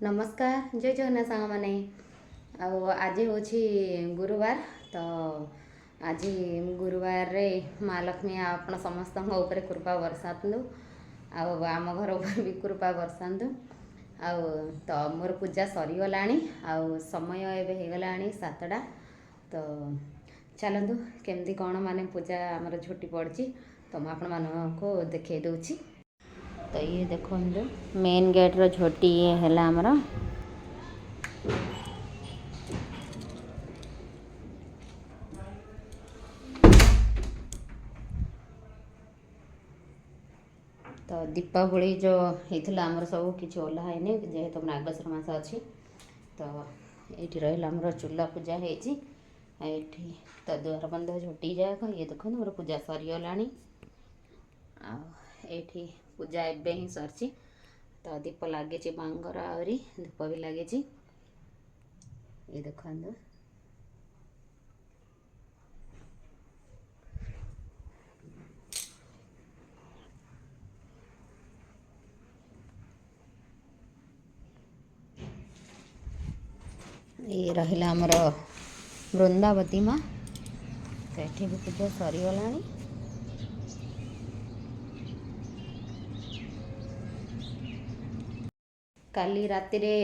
नमस्कार जय जगन्नाथ सांग मैंने आज हूँ गुरुवार तो आज गुरुवार रे माँ लक्ष्मी आपण समस्त ऊपर कृपा बरसातु आम घर ऊपर भी कृपा बरसातु तो मोर पूजा सरीगला समय एवं होगला 7टा तो चलतु केमती कौन माने पूजा आमर झुटी पड़ी तो मुझे देखे दूची। तो ये देखो मेन गेट रो झोटी ये है आमर तो दीपावली जो होता आमर सब किसी ओल्हा है जेहेतु नागेश्वर मास अच्छी तो ये रहा आमर चूल्हा पूजा होती तो द्वार बंध झोटी जाक ये देखो मोर पूजा सरीगला ये पूजा एवं ही सरी तो दीप लगे मांगर आहरी धूप भी लगे ये देखो ये रहा आमर वृंदावती माँ तो ये भी पूजा सरीगला काली राति रे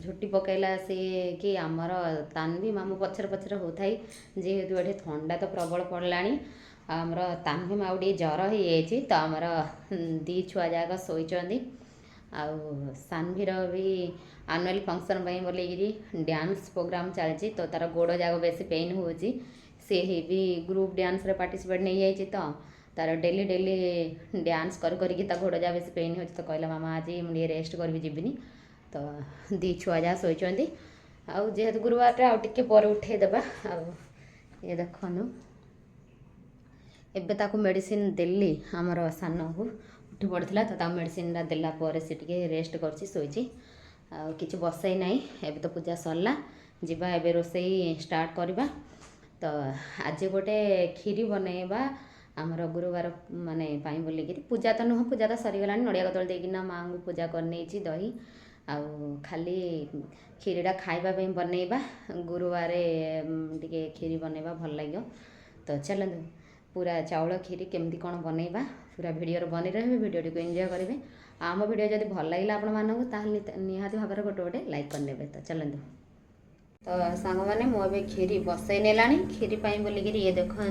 झुटी पकईला से कि आमर तानवी मामू पछर पछर होता जेहेतु ये थंडा तो प्रबल पड़ला आमर तानवी माँ गोटे जर हो जाए तो आमर दी छुआ जाक शोचती सानवीर भी आनुआल फंक्शन बोलिकी डांस प्रोग्राम चलती तो तार गोड़ जाक बेसी पेन हो सी भी ग्रुप डांस रे पार्टिसिपेट नहीं जाइए तो तार डेली डेली डांस करके गोड़ जा बेस पेन हो तो कहला मामा आज मुझे रेस्ट करी जीविनी तो दी छुआ जा शोचती जेहेतु गुरुवार आउे पर उठेदेबा ये देखु एबे ताकू मेडिसिन देली आमर सान को उठी पड़ा तो मेडिसिन देला सी रेस्ट कर शोची कि बसई ना एबे तो पूजा सरला जीवा एबे रोसई स्टार्ट करवा तो आज गोटे खीरी बनैबा आमर गुरुवार माने बोलिकी पूजा तो नुह पूजा तो सरीगला नड़िया कदल देकिना माँ को पूजा करनी दही खाली खीरीटा खाइबापी बनैबा गुरुवार टे खीरी बनैबा भल लगे तो चलतु पूरा चाउल खीरी केमती कौन बनैबा पूरा भिडियो बनी रहे भिडियो को एंजॉय करेंगे आम भिडियो जब भल लगे आपण मानक निहाती भाव में गोटे गोटे लाइक करने तो चलतु तो सांग मैंने मुझे खीरी बसई नेला खीरी बोलिकी ये देखु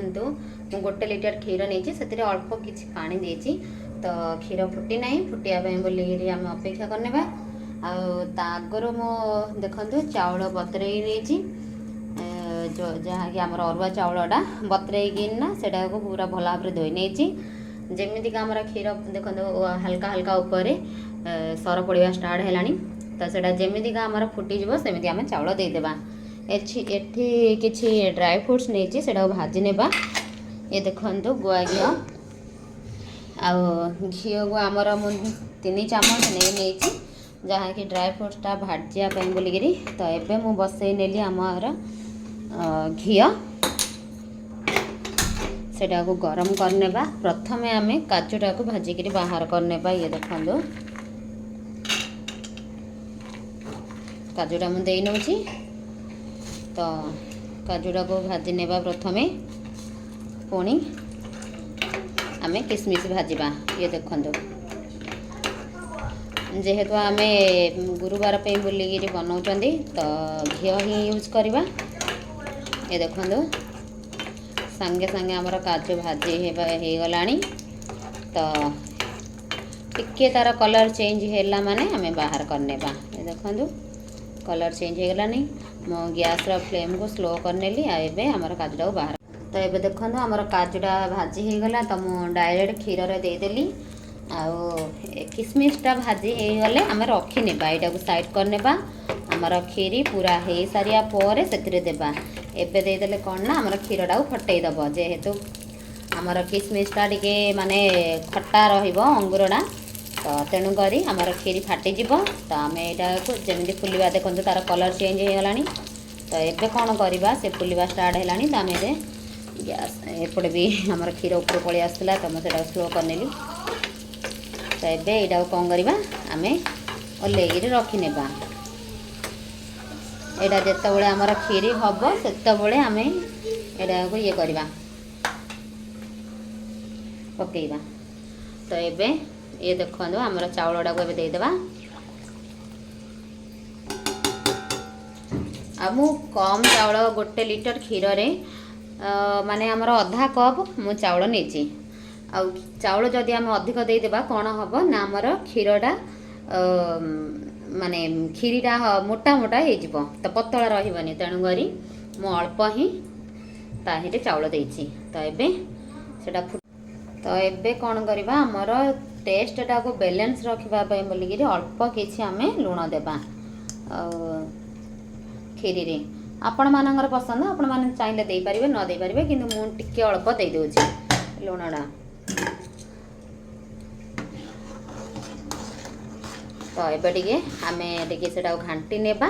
मु गोटे लिटर क्षीर नहीं से अल्प किसी पानी देती तो क्षीर फुटी ना फुटियापाई बोलिकी आम अपेक्षा करने आगर मो देखु चाउल बतरई जो जहाँकि आमर अरुआ चाउलटा बतरईकिना से पूरा भल भाव में धोई नहीं जमीक आमर क्षीर देखो हल्का हल्का उपर सर पड़ा स्टार्ट है तो सेटा जमीक आमर फुटीज सेमती आम चाउल देदेबा एठी किसी ड्राई फ्रूट्स नहीं से भाजी ने ये देखो गुआ घी घी को आमर मु 3 चामच नहीं जहाँ कि ड्राई फ्रूट्सटा भाजापी बोलिकी तो एबे मु बसई नेली आमर घी सेटा को गरम करने प्रथम आम काजूटा को भाजिकी बाहर करने ये देखो काजूटा मुझे नौ तो काजूटा को भाजी ने प्रथमे पुणी आम किसमिश भाजवा ये देखो जेहेतु आम गुरुवार पे बोलिकी बनाऊँच तो घी ही यूज करवा ये देखो सांगे सांगे आमर काजू भाजी होगला तो टिके तार कलर चेंज है माने आम बाहर करने ये देखो कलर चेंज होगला मो गैस फ्लेम को स्लो करनेली आबे आमर काजूटा को बाहर तो ये देखो आमर काजूटा भाजी होगला तो मुझे डायरेक्ट क्षीर देदेली किसमिसटा भाजी होगले आम रखीने यहाँ को साइड करने आमर खीरी पूरा हो सारिया पर से देबा एबे देदेले कौन ना आमर क्षीरटा को फटईदब जेहेतु आमर किसमिसटा टिके माने खट्टा अंगूरटा तो तेणुक आमर खीरी फाटीज तो आम यहाँ को जमी फुलवा देखो तार कलर चेंज होगला तो एबे कौन करवा से फुलवा स्टार्ट है तो आम गैस एपटे भी आमर क्षीर ऊपर पलि आसला तो मुझे स्लो करनेली तो ये यहाँ कौन करवा आम ओल्लैकि रखिनेबा। एटा जेतेबेले आमर खीरी हम सेतेबेले आमे एटा को ये करबा पकेइबा। तो एबे ये देखो आमर चाउलटा को एबे दे देबा। आ मु कम चाउल 1 लिटर क्षीर रे माने आमर आधा कप मु चाउल नेची। आ चाउल जदि आम अधिक दे देबा कोन हबो ना आमर क्षीरटा माने खीरीटा मोटा मोटा हो जिवो तो पतला रहिबनी। तेणु करी मु अल्प ही ताहिरे चाउल देछि। तो एबे सेटा तो एबे कौन करवा आमर टेस्टा को बैलेंस रखा बोलिकी अल्प किसी आम लुण देवा खीरी रे। आपण मानकर पसंद आपण मैंने चाहिए दे पारे न दे पारे कि मुझे अल्प दे दूची लुणटा। तो एबे टिके आमे टिके सेटा घांटी नेबा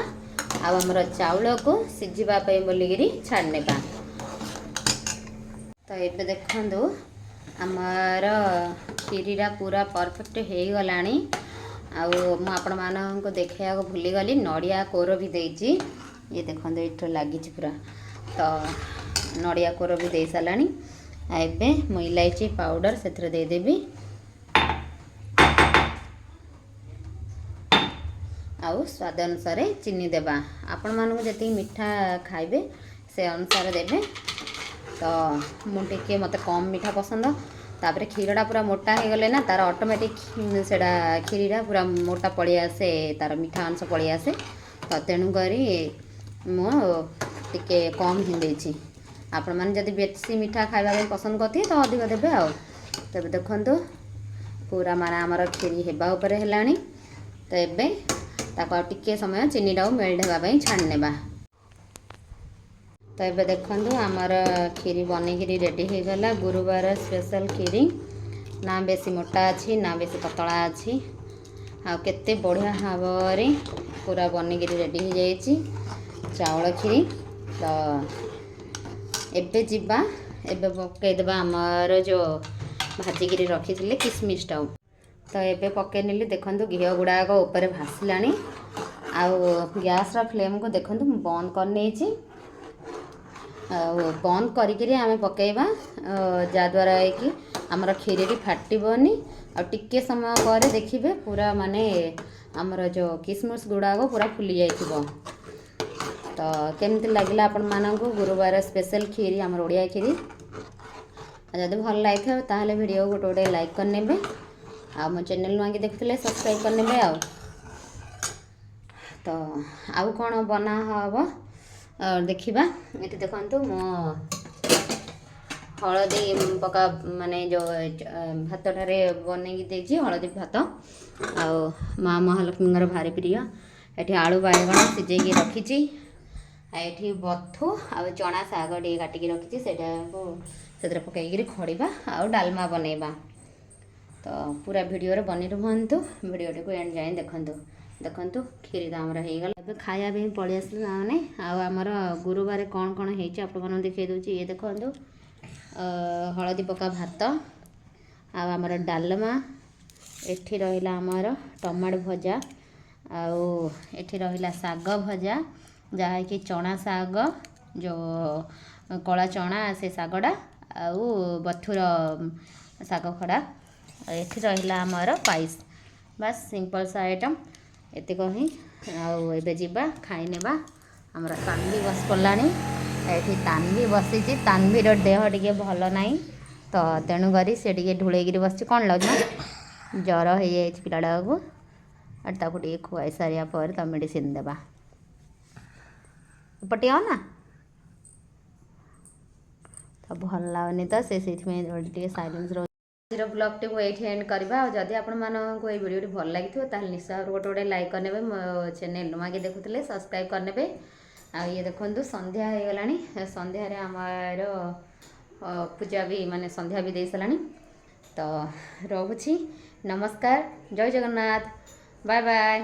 आमर चाउल को सिझापी बोलिकी छाड़ नेबा। तो एबे देखंदु आमर खीरीटा पूरा परफेक्ट हो गलानी। आपण मानक देखा भूली गली नड़िया कोर भी देछि। ये देखो ये लगी पूरा तो नड़िया कोर भी दे सारा। एबे मु इलायची पाउडर से देदेवी आउ स्वाद अनुसार चीनी देबा। आपण मानक जति मीठा खाइबे से अनुसार देबे। तो मुझे मत कम मीठा पसंद। तापर क्षीरटा पूरा मोटा हो गले ना तार ऑटोमेटिक सेटा खीरीटा पूरा मोटा पड़ी आसे तार मीठा अंश पड़ी आसे। तो तेणु करी मुझे कम ही देछि। आपण मैंने जदि बेसी मीठा खाइबा पसंद करते तो अधिक देबे आ। तब देखंतु पूरा माने आमर खीरी हेबा ऊपर हेलानी। तो एबे ताको टिके समय चीनीटा मेल्ट होगा छाड़ नेबा। तो ये देखो आमर खीरी बनिकी रेडी हो गला। गुरुवार स्पेशल खीरी ना बेसी मोटा अच्छी ना बेसी पतला अच्छी आ केते बढ़िया भाव पूरा बनिकी रेडी हो जाइए चाउल खीरी। तो एबे जीवा एबे पकईदेवा आमर जो भाजिकी रखी थे किसमिसटा। तो एबे पकई नेली देखो घी गुड़ाक ऊपर भासिलानी। आउ गैस फ्लेम को देखो बंद कर नहीं बंद करी आमे पकेबा जद्वारा कि आमर खीरी फाटबनी। आ टिके समय पर देखिए पूरा माने आमर जो किसमिस गुड़ाक पूरा फुली जाइथिबो। तो केमती लगिला आपण मानकु गुरुवार स्पेशल खीरी आमर ओडिया खीरी। जदि भल लगे ताहले वीडियो गोटे गोटे लाइक करने आ मो चैनल नुआ कि देखुले सब्सक्राइब करने आ। तो आउ कौन बना हम देखा ये देखो मो हलदी पका माने जो भात ठारे बनई देजी हलदी भात आउ माँ महालक्ष्मी भारी प्रिय। ये आलू बाइगण सिझेकी रखी ये बथु आ चना शाग टे काटिकी रखी से पकईकि खड़िबा आउ डालमा बनैबा। तो पूरा वीडियो रे बनी रुहतु वीडियो को एंड जाए देखंतु। देखंतु खीरी तो आमर हो गला खाया भी पलि आसलु मैंने आमर गुरुवार कौन कौन हो देखे दूसरी। ये देखो हलदी पका भात आमर डालमा एठी रहिला आमर टमाटो भजा आउ एठी रहिला साग भजा जहाँ कि चना साग जो कला चना से सागटा आउ बथुर साग खड़ा एठी रहिला आमर पाइस। बस सिंपल सा आइटम एतिक ही आबे जीवा खाई नेबा। आमर तानवी बस पड़ानी ये तानवी बसी तानवीर देह टे भल ना तो तेणु करी से ढूलेगी बस कौन लगे जर हो जाए पिलाटा को टे खुआई सारा पर तो मेडिसिन देवा पटिया ना तो भल लगनी तो से साइलेंस रो ब्लॉग टी को ये एंड करवा। जदि आपण मानक ये वीडियो भल लगी ताल निश्चय गोटे गोटे लाइक करने मो चैनल नुआ कि देखुले सब्सक्राइब करने। आ ये देखो संध्या हो गला संध्यारे आमर पूजा भी माने संध्या भी दे सारा। तो रोची नमस्कार जय जगन्नाथ बाय बाय।